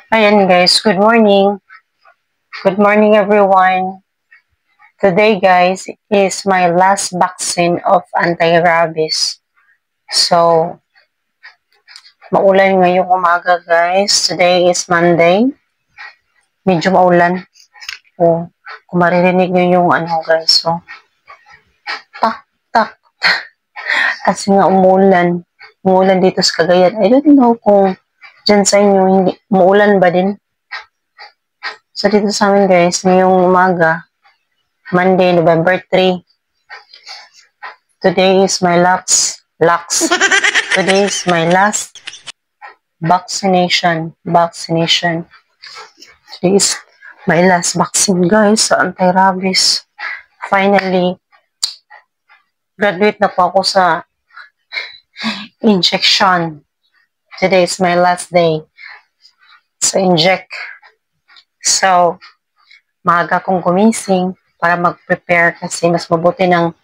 Ayan guys, good morning. Good morning everyone. Today guys is my last vaccine of anti-rabies. So, maulan ngayong umaga guys. Today is Monday. Medyo maulan. O, kung maririnig nyo yung ano guys. So, tak, tak. Kasi nga umulan. Umulan dito sa Cagayan. I don't know kung dyan sa inyo, hindi, umuulan ba din? So, dito sa amin guys, ngayong umaga, Monday, November 3. Today is my Today is my last vaccination. Today is my last vaccine, guys, sa anti-rabies. Finally, graduate na po ako sa injection. Today is my last day sa inject. So, maaga akong gumising para mag-prepare kasi mas mabuti ng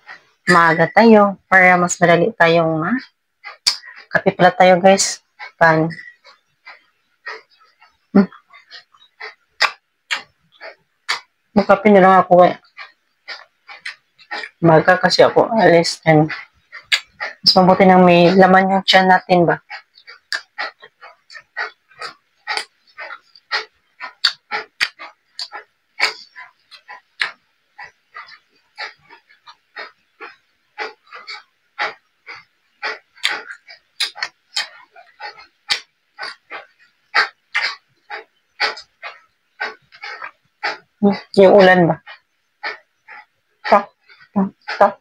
maaga tayo para mas madali tayong kape pala tayo, guys. Pan. Magkape na lang ako eh. Maaga kasi ako alis and mas mabuti nang may laman yung tiyan natin ba. Yung ulan ba? Tak, tak, tak.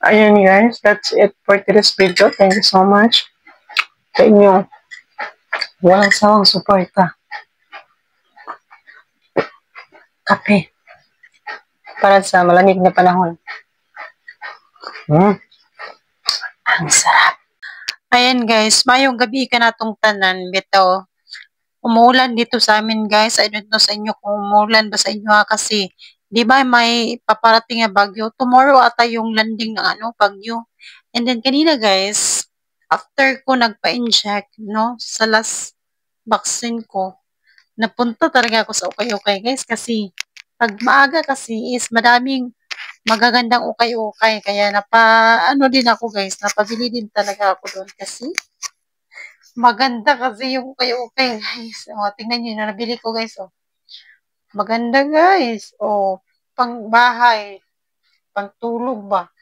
Ayun guys, that's it for today's video. Thank you so much sa inyo. Walang sawang suporta. Kape. Para sa malamig na panahon. Ang sarap. Ayan guys, mayong gabi ka natong tanan. Bito, umuulan dito sa amin guys. I don't know sa inyo kung umuulan ba sa inyo kasi di ba may paparating na bagyo? Tomorrow ata yung landing ng bagyo. And then kanina guys, after ko nagpa-inject, no, sa last vaccine ko, napunta talaga ako sa ukay-ukay guys kasi pag maaga kasi is madaming magagandang ukay-ukay. Kaya din ako guys, napabili din talaga ako doon kasi maganda kasi yung ukay-ukay guys. O, tingnan nyo, nabili ko guys. O. Maganda guys. O, pang bahay, pang tulog ba.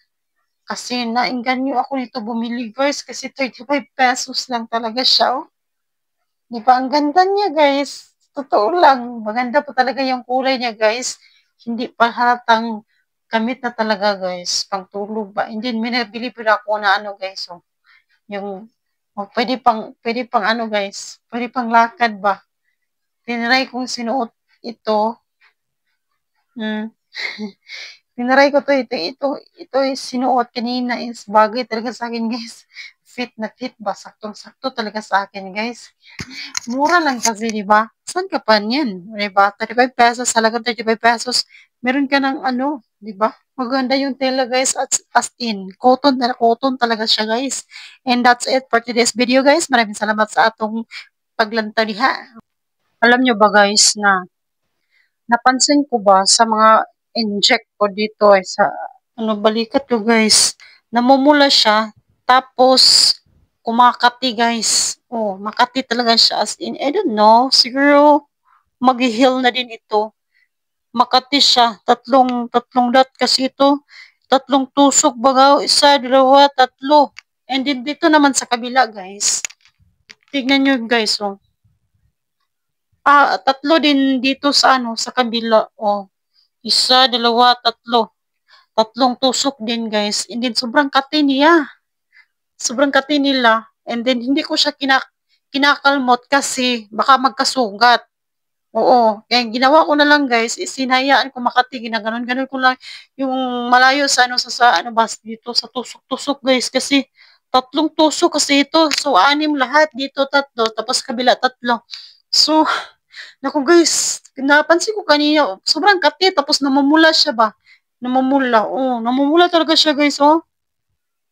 Kasi nainganyo ako nito bumili guys kasi 35 pesos lang talaga siya. Oh. Di ba? Ang ganda niya guys. Totoo lang. Maganda po talaga yung kulay niya guys. Hindi pa halatang gamit na talaga guys. Pang tulog ba. And then may nabili pa ako na guys. Oh. Yung pwede pang guys. Pwede pang lakad ba. Tinry kong sinuot ito. Tinaray ko ito is sinuot kanina is bagay talaga sa akin guys. Fit na fit ba? Saktong-sakto talaga sa akin guys. Mura lang kasi, di ba? Saan ka pa niyan? Di ba? 35 pesos, halagang 35 pesos. Meron ka ng di ba? Maganda yung tela guys as in. Cotton talaga siya guys. And that's it for today's video guys. Maraming salamat sa atong paglantariha. Alam nyo ba guys na napansin ko ba sa mga inject ko dito ay sa balikat ko guys, namumula siya tapos kumakati guys. Oh, makati talaga siya as in, I don't know, siguro mag-heal na din ito. Makati siya, tatlong dot kasi ito, tatlong tusok baga, isa, dalawa, tatlo. And then dito naman sa kabila guys. Tignan nyo guys, oh. Tatlo din dito sa sa kabila, oh. Isa, dalawa, tatlo. Tatlong tusok din, guys. And then, sobrang kati niya. Sobrang kati nila. And then, hindi ko siya kinakalmot kasi baka magkasugat. Oo. Kaya ginawa ko na lang, guys, is hinayaan ko makati. Ginaganon-ganon ko lang yung malayo sa dito sa tusok-tusok, guys. Kasi, tatlong tusok kasi ito. So, anim lahat. Dito, tatlo. Tapos, kabila, tatlo. So, Naku guys, napansin ko kanina, sobrang kati tapos namumula siya ba? Namumula, oh, namumula talaga siya guys, oh.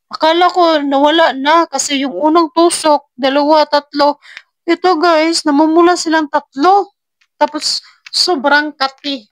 Akala ko nawala na kasi yung unang tusok, dalawa, tatlo. Ito guys, namumula silang tatlo. Tapos sobrang kati.